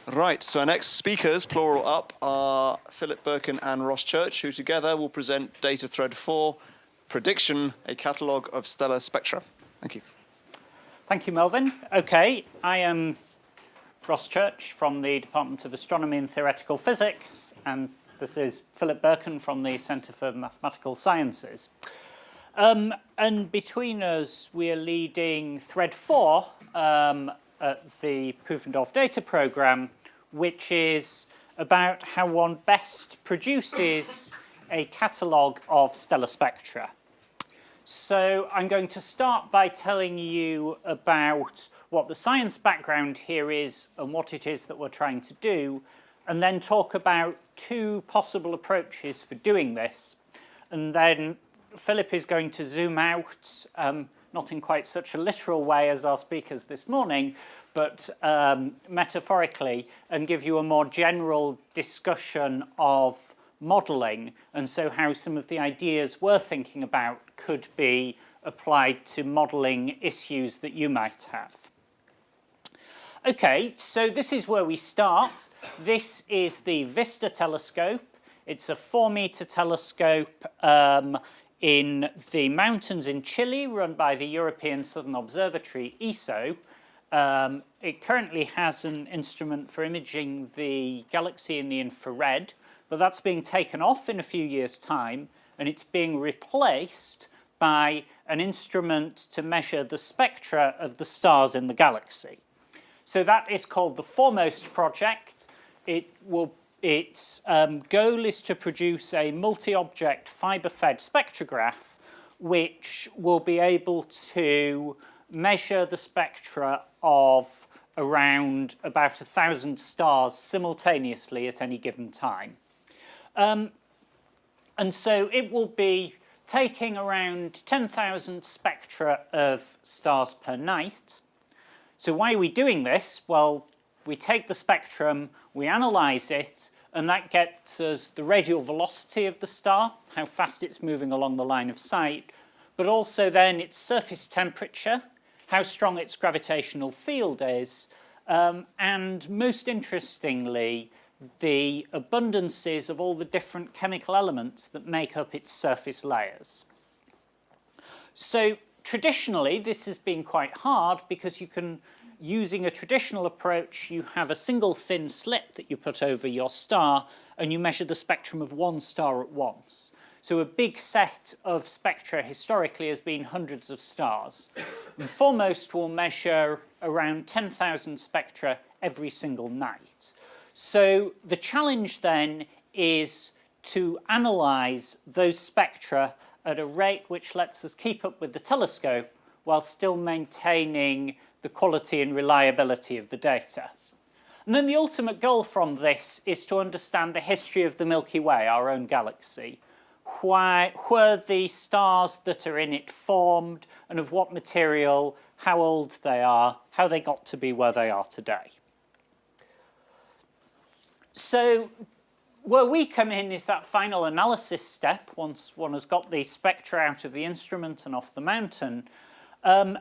Right, so our next speakers, plural up, are Philipp Birken and Ross Church, who together will present data thread 4, Prediction, a catalogue of stellar spectra. Thank you. Thank you, Melvin. Okay, I am Ross Church from the Department of Astronomy and Theoretical Physics, and this is Philipp Birken from the Centre for Mathematical Sciences. And between us, we are leading thread 4 at the Pufendorf data programme, which is about how one best produces a catalogue of stellar spectra. So I'm going to start by telling you about what the science background here is and what it is that we're trying to do, and then talk about two possible approaches for doing this. And then Philip is going to zoom out, not in quite such a literal way as our speakers this morning, but metaphorically, and give you a more general discussion of modelling, and so how some of the ideas we're thinking about could be applied to modelling issues that you might have. Okay, so this is where we start. This is the Vista telescope. It's a 4-metre telescope in the mountains in Chile, run by the European Southern Observatory, ESO. It currently has an instrument for imaging the galaxy in the infrared, but that's being taken off in a few years' time, and it's being replaced by an instrument to measure the spectra of the stars in the galaxy. So that is called the Foremost project. Its goal is to produce a multi-object fibre-fed spectrograph which will be able to measure the spectra of around about 1,000 stars simultaneously at any given time. And so it will be taking around 10,000 spectra of stars per night. So why are we doing this? Well, we take the spectrum, we analyse it, and that gets us the radial velocity of the star, how fast it's moving along the line of sight, but also then its surface temperature, how strong its gravitational field is, and most interestingly, the abundances of all the different chemical elements that make up its surface layers. So traditionally, this has been quite hard because using a traditional approach, you have a single thin slit that you put over your star and you measure the spectrum of one star at once. So a big set of spectra historically has been hundreds of stars. And Foremost will measure around 10,000 spectra every single night. So the challenge then is to analyse those spectra at a rate which lets us keep up with the telescope while still maintaining the quality and reliability of the data. And then the ultimate goal from this is to understand the history of the Milky Way, our own galaxy. Why were the stars that are in it formed, and of what material, how old they are, how they got to be where they are today. So where we come in is that final analysis step, once one has got the spectra out of the instrument and off the mountain. And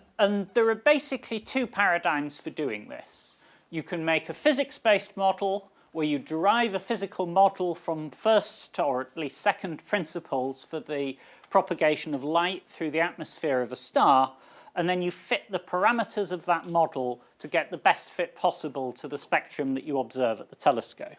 there are basically two paradigms for doing this. You can make a physics-based model where you derive a physical model from first or at least second principles for the propagation of light through the atmosphere of a star, and then you fit the parameters of that model to get the best fit possible to the spectrum that you observe at the telescope.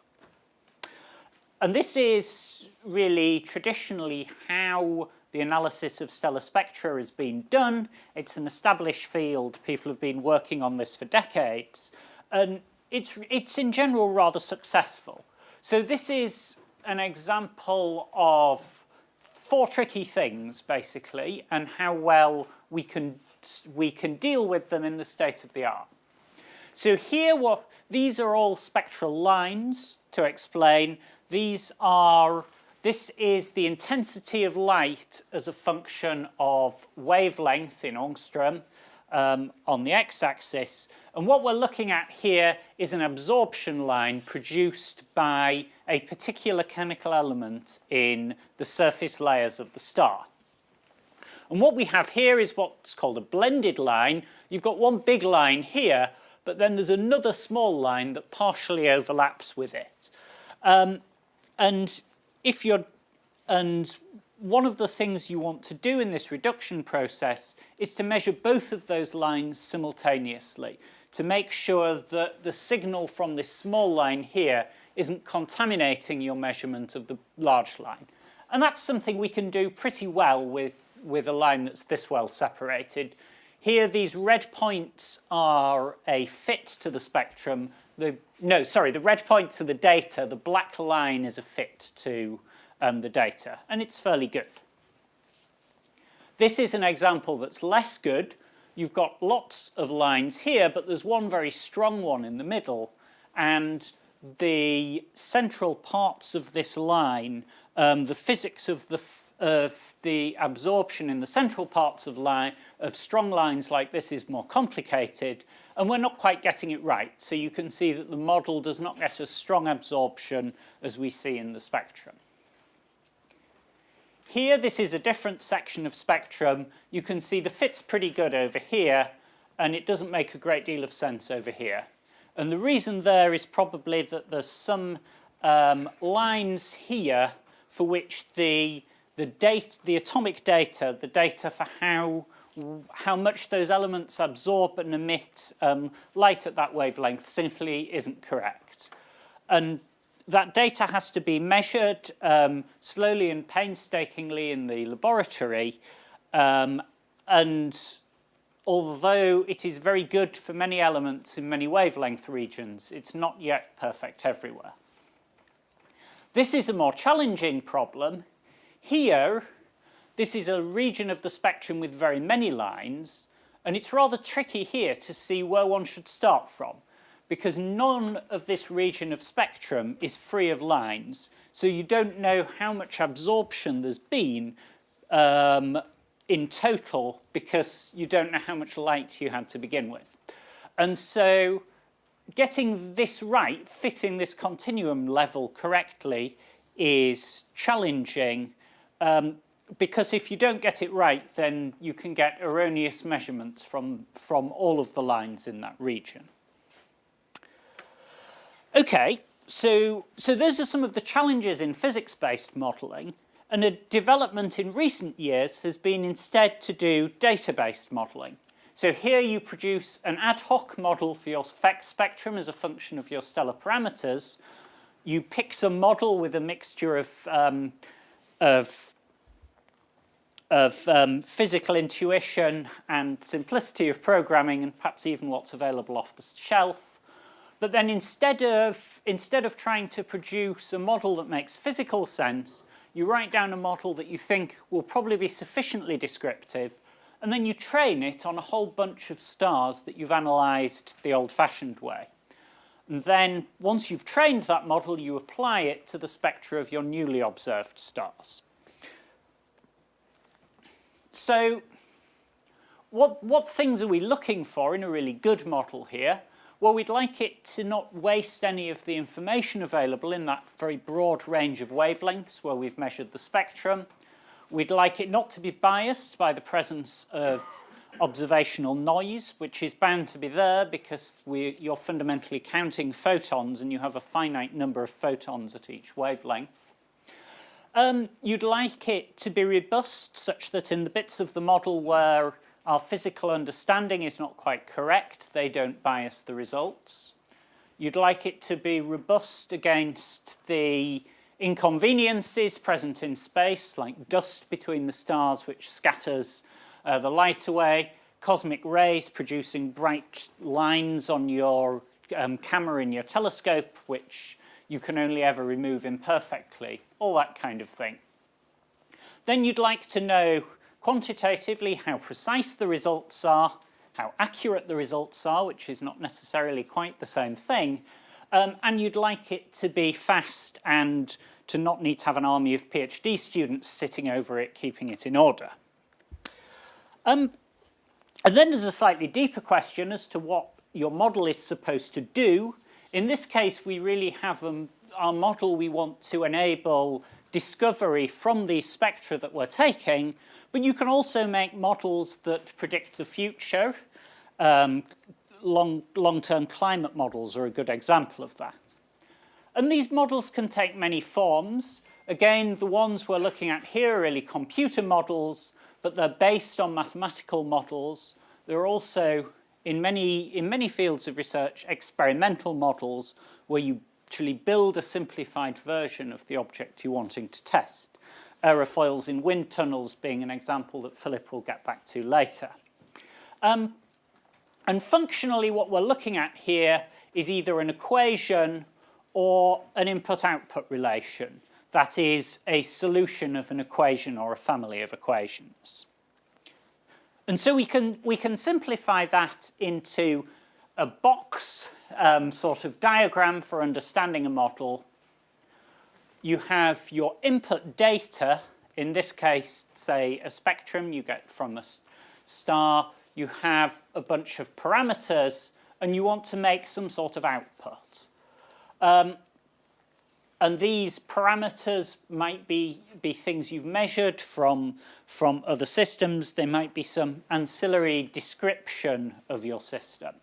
And this is really traditionally how the analysis of stellar spectra has been done. It's an established field. People have been working on this for decades. And it's in general rather successful. So this is an example of 4 tricky things, basically, and how well we can deal with them in the state of the art. So here, these are all spectral lines to explain. This is the intensity of light as a function of wavelength in angstrom on the x-axis. And what we're looking at here is an absorption line produced by a particular chemical element in the surface layers of the star. And what we have here is what's called a blended line. You've got one big line here, but then there's another small line that partially overlaps with it. And one of the things you want to do in this reduction process is to measure both of those lines simultaneously to make sure that the signal from this small line here isn't contaminating your measurement of the large line. And that's something we can do pretty well with a line that's this well separated. Here, these red points are a fit to the spectrum. The red points are the data. The black line is a fit to the data, and it's fairly good. This is an example that's less good. You've got lots of lines here, but there's one very strong one in the middle, and the central parts of this line, the physics of the absorption in the central parts of strong lines like this is more complicated, and we're not quite getting it right. So you can see that the model does not get as strong absorption as we see in the spectrum. Here, this is a different section of spectrum. You can see the fit's pretty good over here, and it doesn't make a great deal of sense over here. And the reason there is probably that there's some lines here for which the atomic data, the data for how much those elements absorb and emit light at that wavelength simply isn't correct. And that data has to be measured slowly and painstakingly in the laboratory, and although it is very good for many elements in many wavelength regions, it's not yet perfect everywhere. This is a more challenging problem. Here, this is a region of the spectrum with very many lines, and it's rather tricky here to see where one should start from, because none of this region of spectrum is free of lines, so you don't know how much absorption there's been in total, because you don't know how much light you had to begin with. And so getting this right, fitting this continuum level correctly, is challenging, because if you don't get it right, then you can get erroneous measurements from all of the lines in that region. Okay, so those are some of the challenges in physics-based modelling, and a development in recent years has been instead to do data-based modelling. So here you produce an ad hoc model for your spectrum as a function of your stellar parameters. You pick some model with a mixture of physical intuition and simplicity of programming, and perhaps even what's available off the shelf. But then instead of trying to produce a model that makes physical sense, you write down a model that you think will probably be sufficiently descriptive, and then you train it on a whole bunch of stars that you've analysed the old-fashioned way. And then, once you've trained that model, you apply it to the spectra of your newly observed stars. So, what things are we looking for in a really good model here? Well, we'd like it to not waste any of the information available in that very broad range of wavelengths where we've measured the spectrum. We'd like it not to be biased by the presence of observational noise, which is bound to be there because you're fundamentally counting photons and you have a finite number of photons at each wavelength. You'd like it to be robust such that in the bits of the model where our physical understanding is not quite correct, they don't bias the results. You'd like it to be robust against the inconveniences present in space, like dust between the stars which scatters the light away, cosmic rays producing bright lines on your camera in your telescope, which you can only ever remove imperfectly, all that kind of thing. Then you'd like to know quantitatively how precise the results are, how accurate the results are, which is not necessarily quite the same thing, and you'd like it to be fast and to not need to have an army of PhD students sitting over it, keeping it in order. And then there's a slightly deeper question as to what your model is supposed to do. In this case, we really have our model we want to enable discovery from these spectra that we're taking, but you can also make models that predict the future, long-term climate models are a good example of that. And these models can take many forms. Again, the ones we're looking at here are really computer models, but they're based on mathematical models. There are also, in many fields of research, experimental models where you actually build a simplified version of the object you're wanting to test. Airfoils in wind tunnels being an example that Philip will get back to later. And functionally, what we're looking at here is either an equation or an input-output relation. That is a solution of an equation or a family of equations. And so we can simplify that into a box sort of diagram for understanding a model. You have your input data, in this case, say, a spectrum you get from a star. You have a bunch of parameters, and you want to make some sort of output. And these parameters might be things you've measured from other systems. They might be some ancillary description of your system.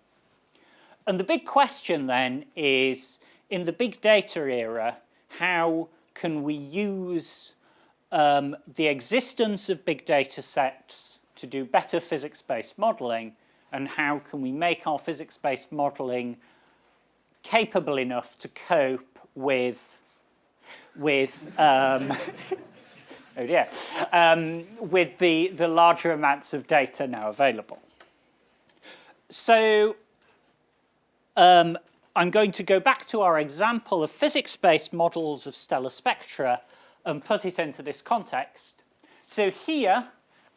And the big question then is, in the big data era, how can we use the existence of big data sets to do better physics-based modeling, and how can we make our physics-based modeling capable enough to cope with oh dear, with the larger amounts of data now available. So I'm going to go back to our example of physics-based models of stellar spectra and put it into this context. So here,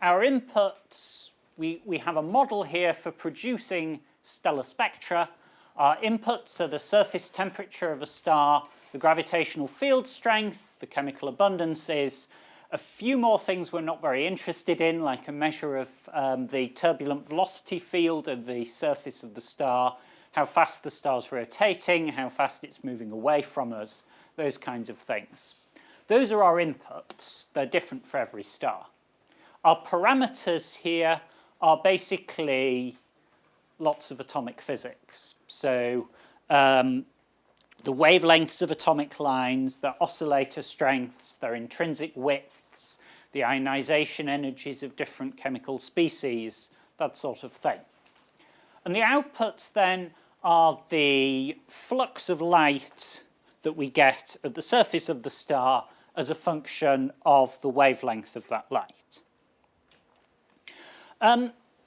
our inputs, we have a model here for producing stellar spectra. Our inputs are the surface temperature of a star, the gravitational field strength, the chemical abundances, a few more things we're not very interested in, like a measure of the turbulent velocity field of the surface of the star, how fast the star's rotating, how fast it's moving away from us, those kinds of things. Those are our inputs. They're different for every star. Our parameters here are basically lots of atomic physics. So the wavelengths of atomic lines, their oscillator strengths, their intrinsic widths, the ionization energies of different chemical species, that sort of thing. And the outputs then are the flux of light that we get at the surface of the star as a function of the wavelength of that light.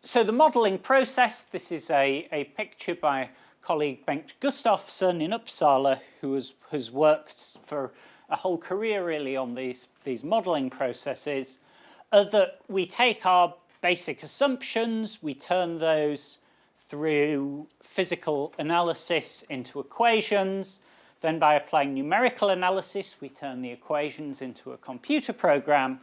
So the modeling process, this is a picture by colleague Bengt Gustafsson in Uppsala, who has worked for a whole career really on these modeling processes, that we take our basic assumptions, we turn those through physical analysis into equations, then by applying numerical analysis, we turn the equations into a computer program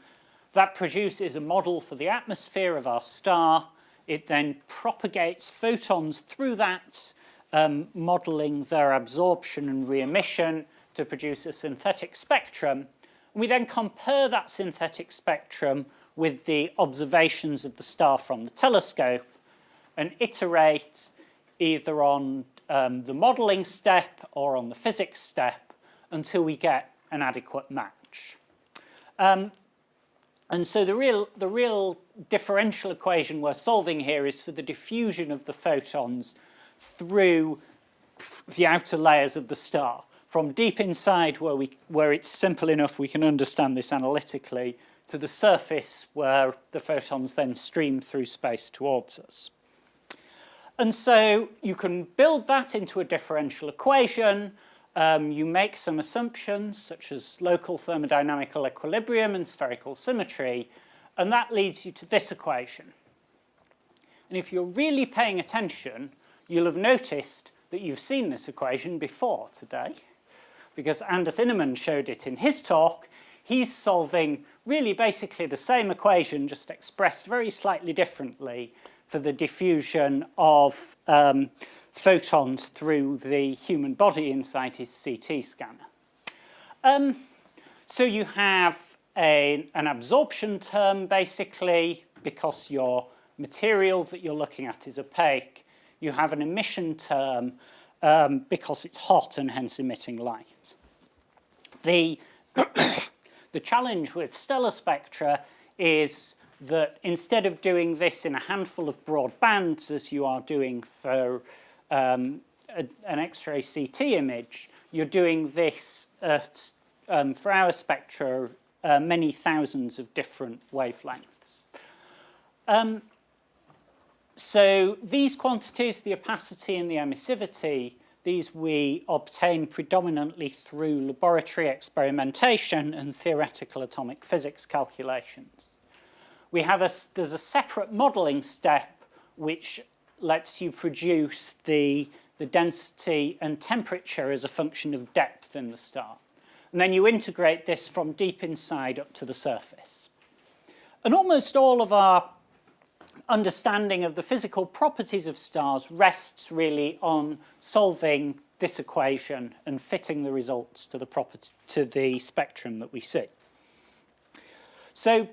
that produces a model for the atmosphere of our star. It then propagates photons through that, modeling their absorption and re-emission to produce a synthetic spectrum. We then compare that synthetic spectrum with the observations of the star from the telescope and iterate either on the modeling step or on the physics step until we get an adequate match. And so the real differential equation we're solving here is for the diffusion of the photons through the outer layers of the star, from deep inside where it's simple enough we can understand this analytically, to the surface where the photons then stream through space towards us. And so you can build that into a differential equation. You make some assumptions, such as local thermodynamical equilibrium and spherical symmetry, and that leads you to this equation. And if you're really paying attention, you'll have noticed that you've seen this equation before today, because Anders Ynnerman showed it in his talk. He's solving really basically the same equation, just expressed very slightly differently, for the diffusion of photons through the human body inside his CT scanner. So you have an absorption term, basically, because your material that you're looking at is opaque. you have an emission term because it's hot and hence emitting light. The challenge with stellar spectra is that instead of doing this in a handful of broad bands, as you are doing for an X-ray CT image, you're doing this for our spectra, many thousands of different wavelengths. So these quantities, the opacity and the emissivity, these we obtain predominantly through laboratory experimentation and theoretical atomic physics calculations. There's a separate modelling step which lets you produce the density and temperature as a function of depth in the star. And then you integrate this from deep inside up to the surface. And almost all of our understanding of the physical properties of stars rests really on solving this equation and fitting the results to the spectrum that we see. So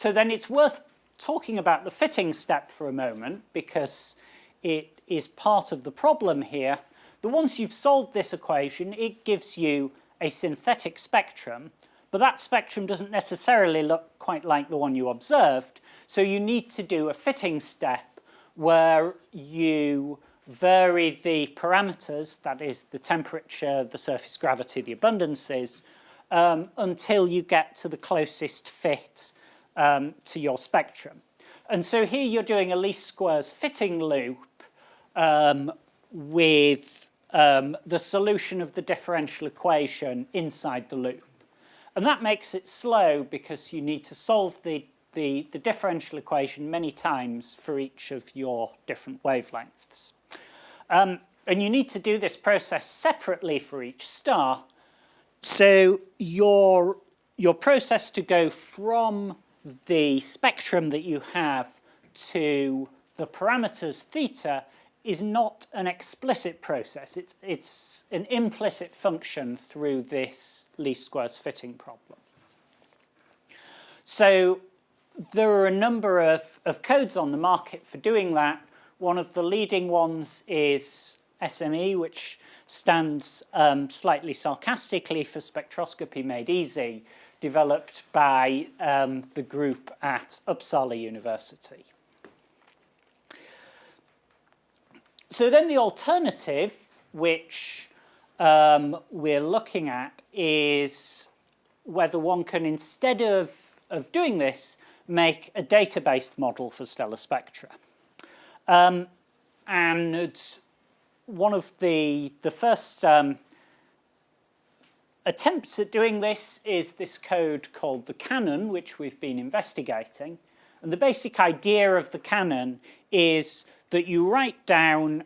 then it's worth talking about the fitting step for a moment, because it is part of the problem here. That once you've solved this equation, it gives you a synthetic spectrum, but that spectrum doesn't necessarily look quite like the one you observed, so you need to do a fitting step where you vary the parameters, that is the temperature, the surface gravity, the abundances, until you get to the closest fit to your spectrum. And so here you're doing a least squares fitting loop with the solution of the differential equation inside the loop. And that makes it slow because you need to solve the differential equation many times for each of your different wavelengths. And you need to do this process separately for each star. So your process to go from the spectrum that you have to the parameters theta is not an explicit process. It's an implicit function through this least squares fitting problem. So there are a number of codes on the market for doing that. One of the leading ones is SME, which stands slightly sarcastically for spectroscopy made easy, developed by the group at Uppsala University. So then the alternative, which we're looking at, is whether one can, instead of doing this, make a data-based model for stellar spectra. And one of the first attempts at doing this is this code called the canon, which we've been investigating. And the basic idea of the canon is that you write down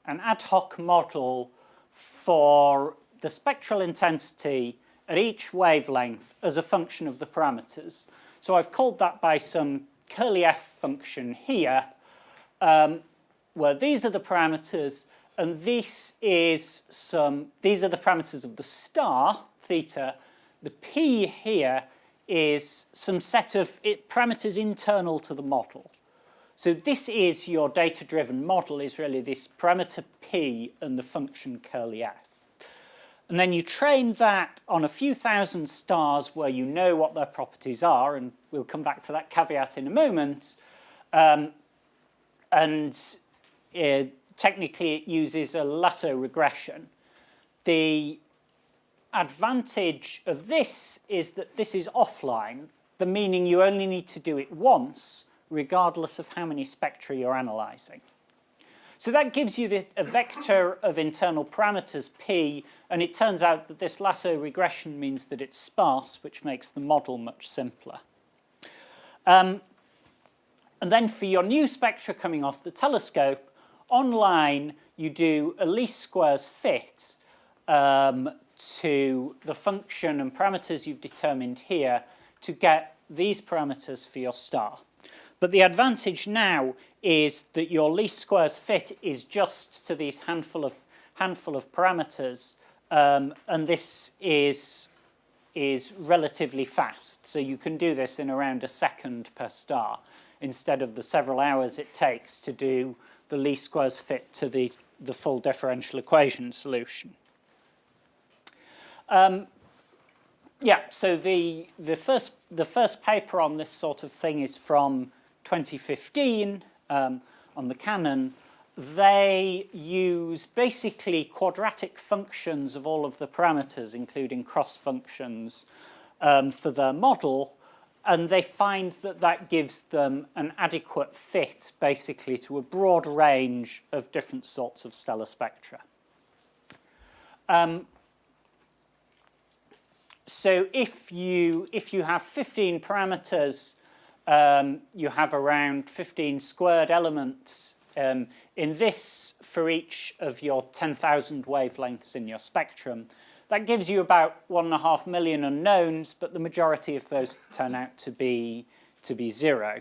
an ad hoc model for the spectral intensity at each wavelength as a function of the parameters. So I've called that by some curly f function here, where these are the parameters, and these are the parameters of the star, theta. The p here is some set of parameters internal to the model. So this is your data-driven model, is really this parameter p and the function curly f. And then you train that on a few thousand stars where you know what their properties are, and we'll come back to that caveat in a moment. Technically it uses a lasso regression. The advantage of this is that this is offline, the meaning you only need to do it once, regardless of how many spectra you're analysing. So that gives you a vector of internal parameters p, and it turns out that this lasso regression means that it's sparse, which makes the model much simpler. And then for your new spectra coming off the telescope, online you do a least squares fit to the function and parameters you've determined here to get these parameters for your star. But the advantage now is that your least squares fit is just to these handful of parameters, and this is relatively fast. So you can do this in around a second per star. instead of the several hours it takes to do the least squares fit to the full differential equation solution. Yeah, so the first paper on this sort of thing is from 2015 on the Canon. They use basically quadratic functions of all of the parameters, including cross functions, for their model, and they find that that gives them an adequate fit, basically, to a broad range of different sorts of stellar spectra. So if you have 15 parameters, you have around 15 squared elements in this for each of your 10,000 wavelengths in your spectrum. That gives you about 1.5 million unknowns, but the majority of those turn out to be zero.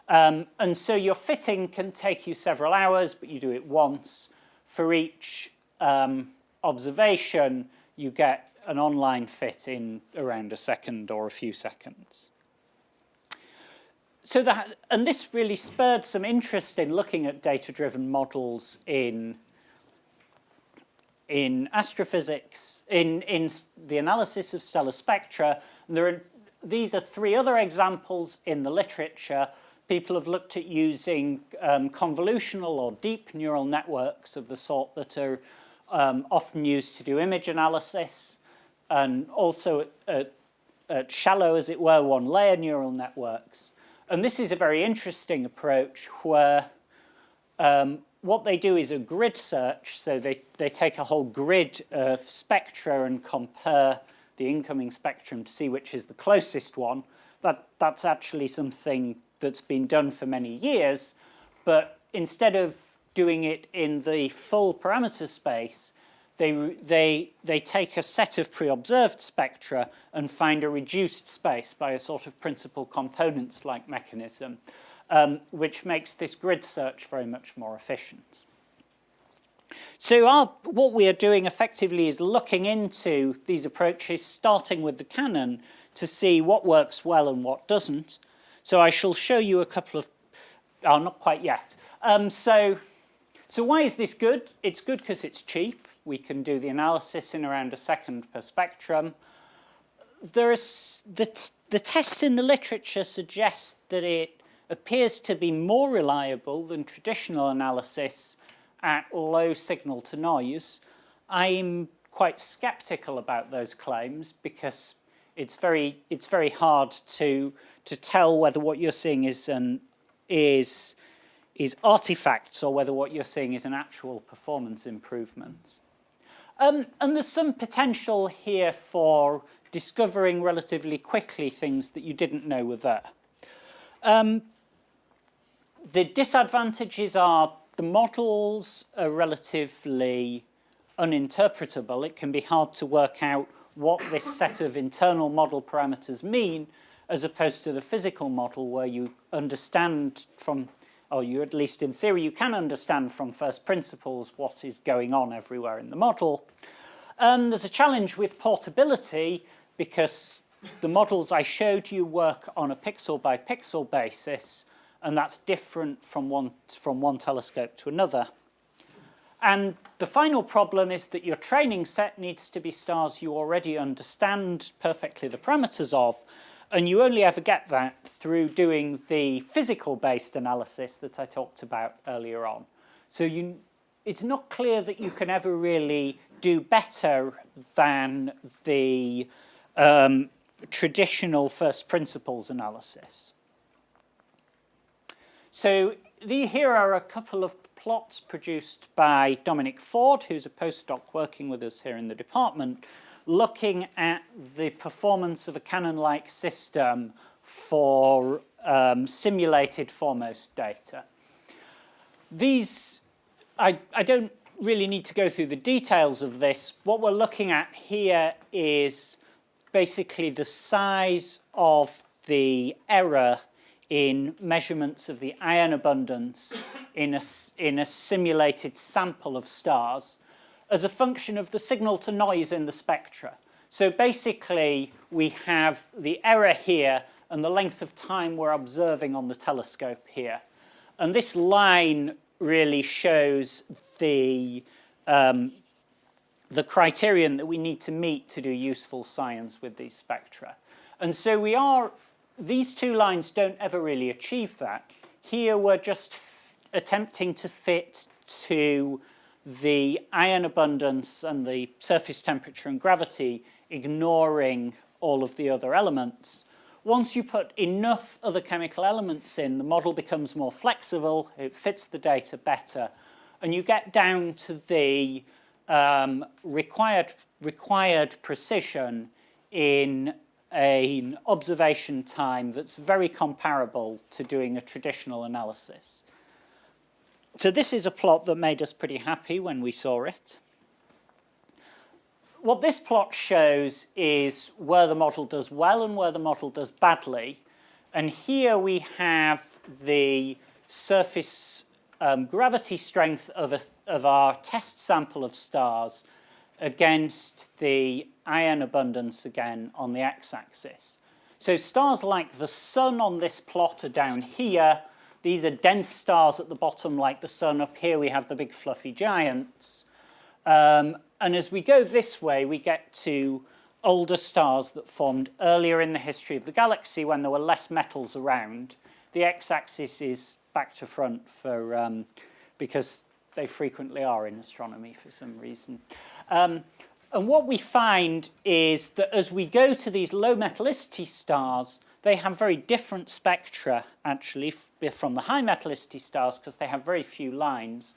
And so your fitting can take you several hours, but you do it once. For each observation, you get an online fit in around a second or a few seconds. So and this really spurred some interest in looking at data-driven models in astrophysics, in the analysis of stellar spectra. These are 3 other examples in the literature. People have looked at using convolutional or deep neural networks of the sort that are often used to do image analysis, and also at shallow, as it were, one-layer neural networks. And this is a very interesting approach where what they do is a grid search. So they take a whole grid of spectra and compare the incoming spectrum to see which is the closest one. That's actually something that's been done for many years. But instead of doing it in the full parameter space, they take a set of pre-observed spectra and find a reduced space by a sort of principal components-like mechanism, which makes this grid search very much more efficient. So what we are doing effectively is looking into these approaches, starting with the Canon, to see what works well and what doesn't. So I shall show you a couple of... Oh, not quite yet. So why is this good? It's good because it's cheap. We can do the analysis in around a second per spectrum. The tests in the literature suggest that it appears to be more reliable than traditional analysis at low signal to noise. I'm quite skeptical about those claims because it's very hard to tell whether what you're seeing is artifacts or whether what you're seeing is an actual performance improvement. And there's some potential here for discovering relatively quickly things that you didn't know were there. The disadvantages are the models are relatively uninterpretable. It can be hard to work out what this set of internal model parameters mean, as opposed to the physical model where you understand from, or you at least in theory, you can understand from first principles what is going on everywhere in the model. There's a challenge with portability because the models I showed you work on a pixel by pixel basis, and that's different from one telescope to another. And the final problem is that your training set needs to be stars you already understand perfectly the parameters of, and you only ever get that through doing the physical-based analysis that I talked about earlier on. So it's not clear that you can ever really do better than the traditional first principles analysis. So here are a couple of plots produced by Dominic Ford, who's a postdoc working with us here in the department, looking at the performance of a Canon-like system for simulated foremost data. These, I don't really need to go through the details of this. What we're looking at here is basically the size of the error in measurements of the ion abundance in a simulated sample of stars as a function of the signal to noise in the spectra. So basically, we have the error here and the length of time we're observing on the telescope here. And this line really shows the criterion that we need to meet to do useful science with these spectra. And so these two lines don't ever really achieve that. Here we're just attempting to fit to the ion abundance and the surface temperature and gravity, ignoring all of the other elements. Once you put enough other chemical elements in, the model becomes more flexible, it fits the data better, and you get down to the required precision in an observation time that's very comparable to doing a traditional analysis. So this is a plot that made us pretty happy when we saw it. What this plot shows is where the model does well and where the model does badly. And here we have the surface gravity strength of our test sample of stars against the ion abundance again on the x-axis. So stars like the Sun on this plot are down here. These are dense stars at the bottom like the Sun. Up here we have the big fluffy giants. And as we go this way, we get to older stars that formed earlier in the history of the galaxy when there were less metals around. The x-axis is back to front for because they frequently are in astronomy for some reason. And what we find is that as we go to these low metallicity stars, they have very different spectra, actually, from the high metallicity stars because they have very few lines.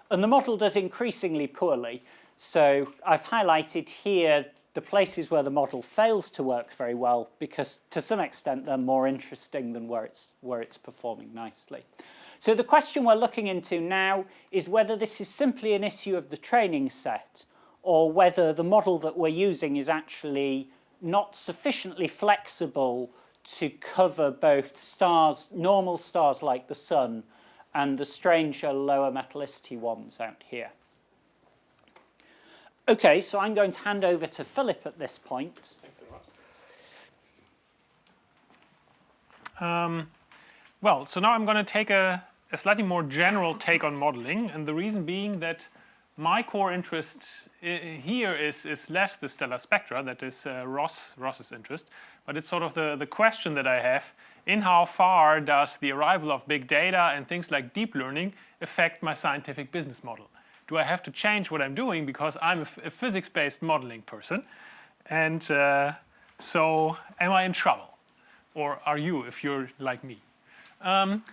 And the model does increasingly poorly. So I've highlighted here the places where the model fails to work very well because, to some extent, they're more interesting than where it's performing nicely. So the question we're looking into now is whether this is simply an issue of the training set or whether the model that we're using is actually not sufficiently flexible to cover both stars, normal stars like the Sun, and the stranger lower metallicity ones out here. Okay, so I'm going to hand over to Philip at this point. Thanks a lot. Well, so now I'm going to take a slightly more general take on modeling, and the reason being that my core interest here is less the stellar spectra, that is Ross's interest, but it's sort of the question that I have in how far does the arrival of big data and things like deep learning affect my scientific business model? Do I have to change what I'm doing because I'm a physics-based modeling person? And so am I in trouble? Or are you, if you're like me?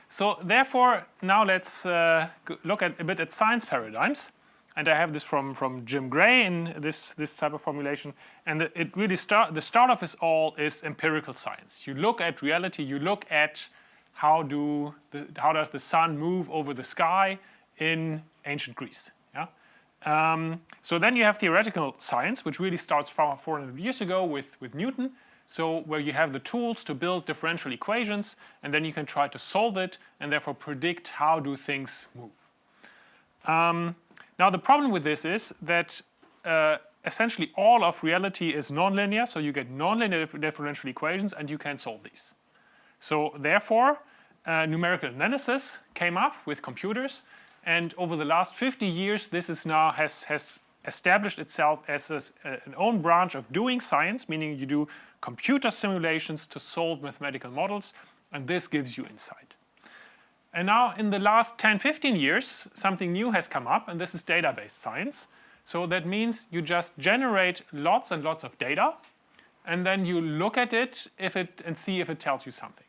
So therefore, now let's look a bit at science paradigms. And I have this from Jim Gray in this type of formulation. And it really the start of this all is empirical science. You look at reality. You look at how does the sun move over the sky in ancient Greece. Yeah. So then you have theoretical science, which really starts 400 years ago with Newton. So where you have the tools to build differential equations, and then you can try to solve it and therefore predict how do things move. Now the problem with this is that essentially all of reality is nonlinear, so you get nonlinear differential equations and you can solve these. So therefore, numerical analysis came up with computers, and over the last 50 years this is now has established itself as an own branch of doing science, meaning you do computer simulations to solve mathematical models, and this gives you insight. And now in the last 10-15 years, something new has come up, and this is data-based science. So that means you just generate lots and lots of data, and then you look at it and see if it tells you something.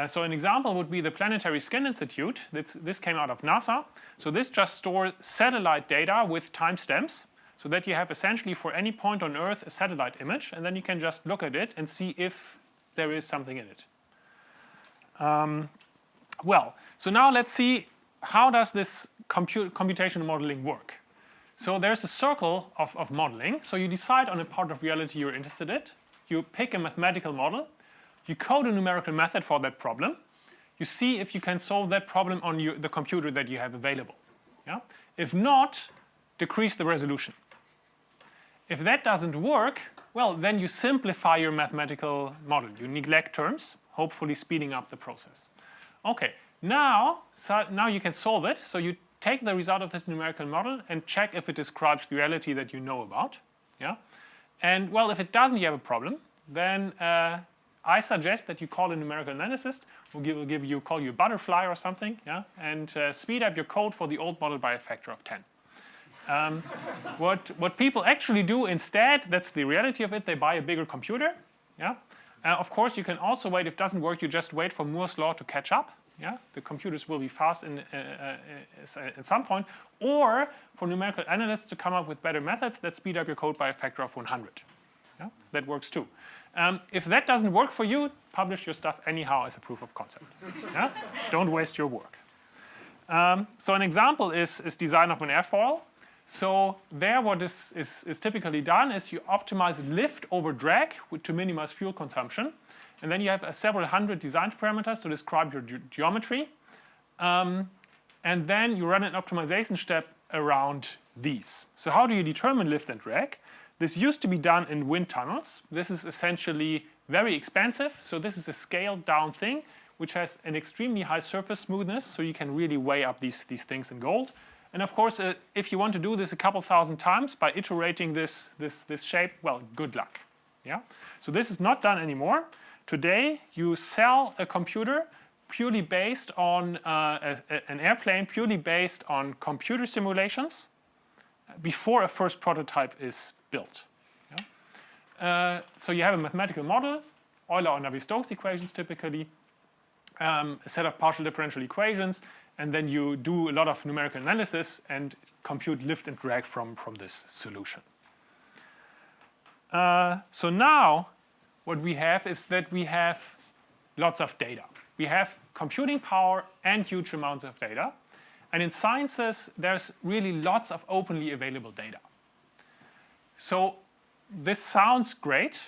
So an example would be the Planetary Skin Institute. This came out of NASA. So this just stores satellite data with timestamps, so that you have essentially for any point on Earth a satellite image, and then you can just look at it and see if there is something in it. Well, so now let's see how does this computational modeling work. So there's a circle of modeling. So you decide on a part of reality you're interested in. You pick a mathematical model. You code a numerical method for that problem. You see if you can solve that problem on the computer that you have available. Yeah? If not, decrease the resolution. If that doesn't work, well, then you simplify your mathematical model. You neglect terms, hopefully speeding up the process. Okay, now you can solve it. So you take the result of this numerical model and check if it describes the reality that you know about. Yeah? And well, if it doesn't, you have a problem. Then I suggest that you call a numerical analyst. We'll call you a butterfly or something, yeah? And speed up your code for the old model by a factor of 10. What people actually do instead, that's the reality of it, they buy a bigger computer. Yeah? Of course, you can also wait. If it doesn't work, you just wait for Moore's law to catch up. Yeah? The computers will be fast at some point. Or for numerical analysts to come up with better methods that speed up your code by a factor of 100. Yeah? That works too. If that doesn't work for you, publish your stuff anyhow as a proof of concept. Yeah? Don't waste your work. So an example is design of an airfoil. So there what is typically done is you optimize lift over drag to minimize fuel consumption. And then you have several hundred design parameters to describe your geometry. And then you run an optimization step around these. So how do you determine lift and drag? This used to be done in wind tunnels. This is essentially very expensive. So this is a scaled down thing, which has an extremely high surface smoothness. So you can really weigh up these things in gold. And of course, if you want to do this a couple thousand times by iterating this shape, well, good luck. Yeah? So this is not done anymore. Today, you sell a computer purely based on an airplane, purely based on computer simulations before a first prototype is built. Yeah? So you have a mathematical model, Euler or Navier-Stokes equations typically, a set of partial differential equations, and then you do a lot of numerical analysis and compute lift and drag from this solution. So now what we have is that we have lots of data. We have computing power and huge amounts of data. And in sciences, there's really lots of openly available data. So this sounds great,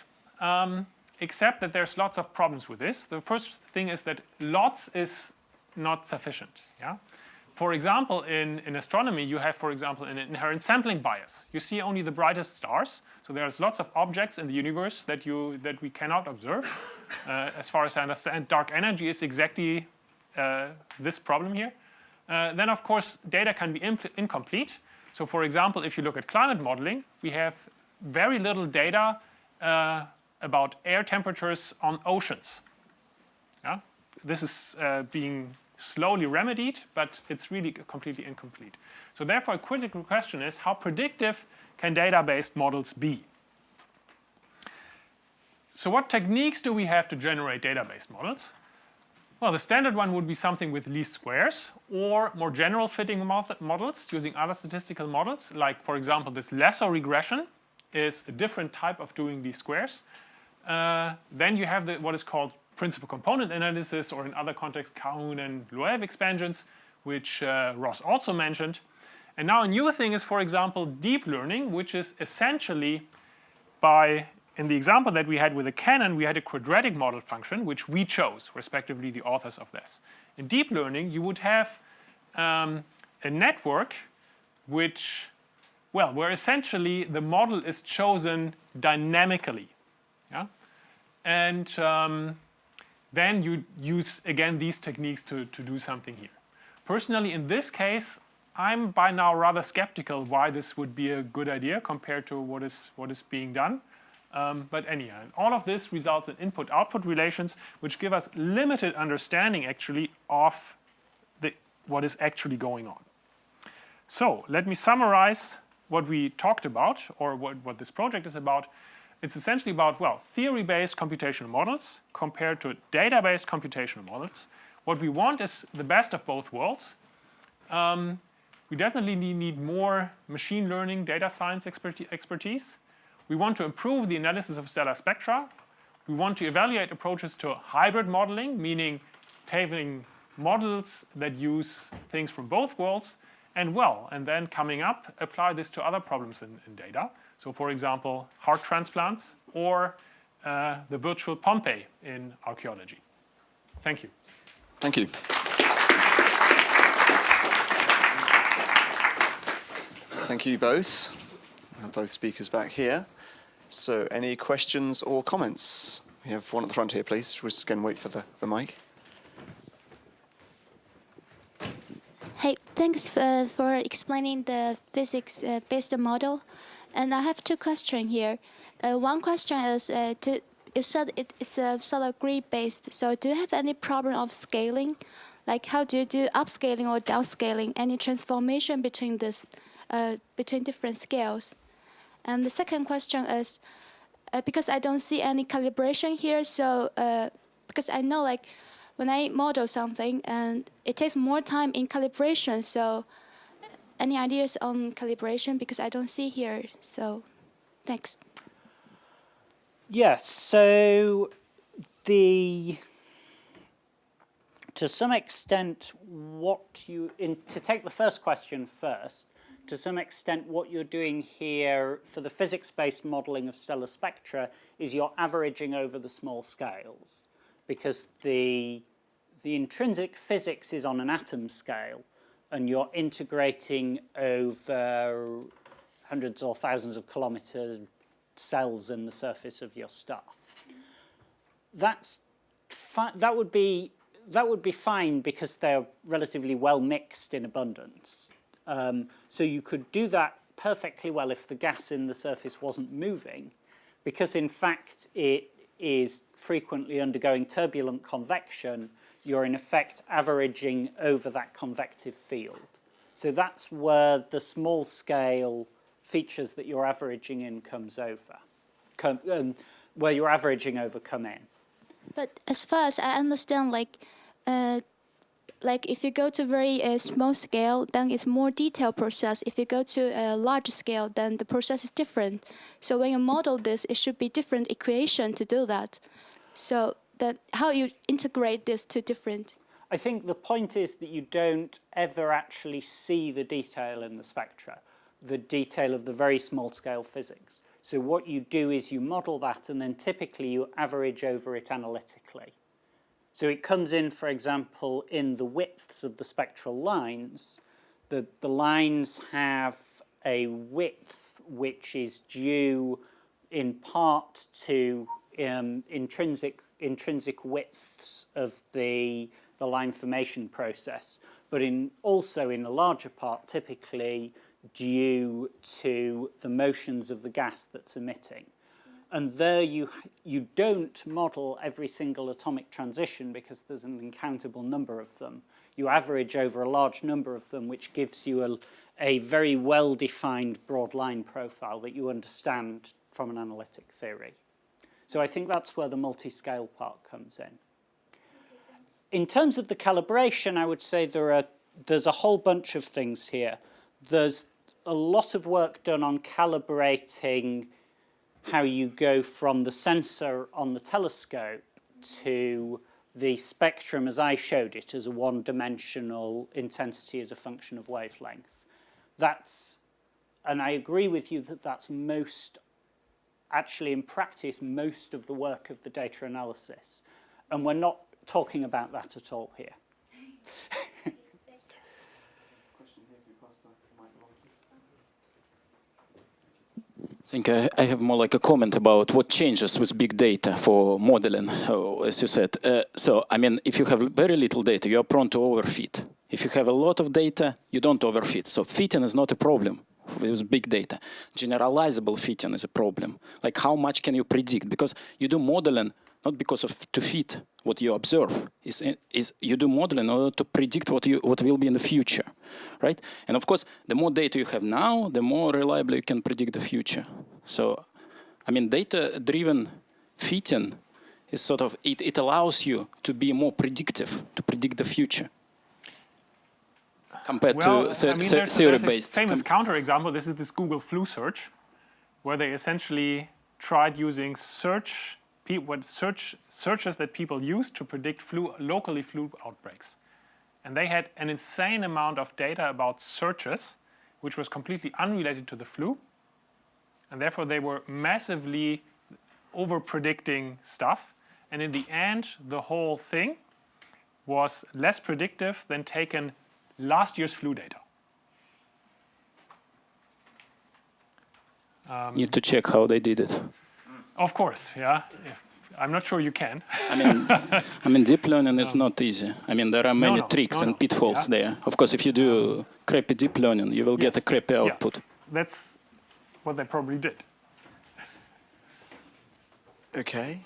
except that there's lots of problems with this. The first thing is that lots is not sufficient. Yeah? For example, in astronomy, you have, for example, an inherent sampling bias. You see only the brightest stars. So there's lots of objects in the universe that we cannot observe. As far as I understand, dark energy is exactly this problem here. Then, of course, data can be incomplete. So, for example, if you look at climate modeling, we have very little data about air temperatures on oceans. Yeah? This is being slowly remedied, but it's really completely incomplete. So therefore, a critical question is, how predictive can data-based models be? So what techniques do we have to generate data-based models? Well, the standard one would be something with least squares, or more general fitting models using other statistical models, like, for example, this lasso regression is a different type of doing least squares. Then you have what is called principal component analysis, or in other contexts, Kahun and Loewe expansions, which Ross also mentioned. And now a new thing is, for example, deep learning, which is essentially in the example that we had with the Canon, we had a quadratic model function, which we chose, respectively, the authors of this. In deep learning, you would have a network where essentially the model is chosen dynamically. Yeah? And then you use, again, these techniques to do something here. Personally, in this case, I'm by now rather skeptical why this would be a good idea compared to what is being done. But anyhow, all of this results in input-output relations, which give us limited understanding, actually, of what is actually going on. So let me summarize what we talked about, or what this project is about. It's essentially about, well, theory-based computational models compared to data-based computational models. What we want is the best of both worlds. We definitely need more machine learning, data science expertise. We want to improve the analysis of stellar spectra. We want to evaluate approaches to hybrid modeling, meaning taking models that use things from both worlds. And then coming up, apply this to other problems in data. So, for example, heart transplants, or the virtual Pompeii in archaeology. Thank you. Thank you. Thank you both. Both speakers back here. So, any questions or comments? We have one at the front here, please. We'll just again wait for the mic. Hey, thanks for explaining the physics-based model. And I have two questions here. One question is, you said it's a sort of grid-based, so do you have any problem of scaling? Like how do you do upscaling or downscaling? Any transformation between this, between different scales? And the second question is, because I don't see any calibration here, so because I know like when I model something and it takes more time in calibration, so any ideas on calibration? Because I don't see here, so thanks. Yes, so to some extent, to take the first question first, to some extent what you're doing here for the physics-based modelling of stellar spectra is you're averaging over the small scales, because the intrinsic physics is on an atom scale, and you're integrating over hundreds or thousands of kilometre cells in the surface of your star. That would be fine because they're relatively well mixed in abundance. So you could do that perfectly well if the gas in the surface wasn't moving, because in fact it is frequently undergoing turbulent convection. You're in effect averaging over that convective field. So that's where the small scale features that you're averaging in where you're averaging over come in. But as far as I understand, like if you go to very small scale, then it's more detailed process. If you go to a large scale, then the process is different. So when you model this, it should be different equation to do that. So that how you integrate this to different. I think the point is that you don't ever actually see the detail in the spectra, the detail of the very small scale physics. So what you do is you model that and then typically you average over it analytically. So it comes in, for example, in the widths of the spectral lines. The lines have a width which is due in part to intrinsic widths of the line formation process, but also in a larger part typically due to the motions of the gas that's emitting. And there you don't model every single atomic transition because there's an uncountable number of them. You average over a large number of them, which gives you a very well-defined broad line profile that you understand from an analytic theory. So I think that's where the multi-scale part comes in. In terms of the calibration, I would say there's a whole bunch of things here. There's a lot of work done on calibrating how you go from the sensor on the telescope to the spectrum as I showed it, as a one-dimensional intensity as a function of wavelength. And I agree with you that that's actually in practice, most of the work of the data analysis. And we're not talking about that at all here. I think I have more like a comment about what changes with big data for modeling, as you said. So, I mean, if you have very little data, you are prone to overfit. If you have a lot of data, you don't overfit. So fitting is not a problem with big data. Generalizable fitting is a problem. Like how much can you predict? Because you do modeling not because of to fit what you observe. Is you do modeling in order to predict what will be in the future, right? And of course, the more data you have now, the more reliably you can predict the future. So, I mean, data-driven fitting is sort of it allows you to be more predictive, to predict the future, compared to theory-based. Famous counterexample. This is this Google flu search, where they essentially tried using searches that people use to predict locally flu outbreaks. And they had an insane amount of data about searches, which was completely unrelated to the flu. And therefore, they were massively over-predicting stuff. And in the end, the whole thing was less predictive than taking last year's flu data. Need to check how they did it. Of course, yeah. I'm not sure you can. I mean, deep learning is not easy. I mean, there are many tricks and pitfalls there. Of course, if you do crappy deep learning, you will get a crappy output. That's what they probably did. Okay.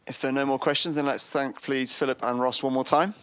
If there are no more questions, then let's thank, please, Philip and Ross one more time.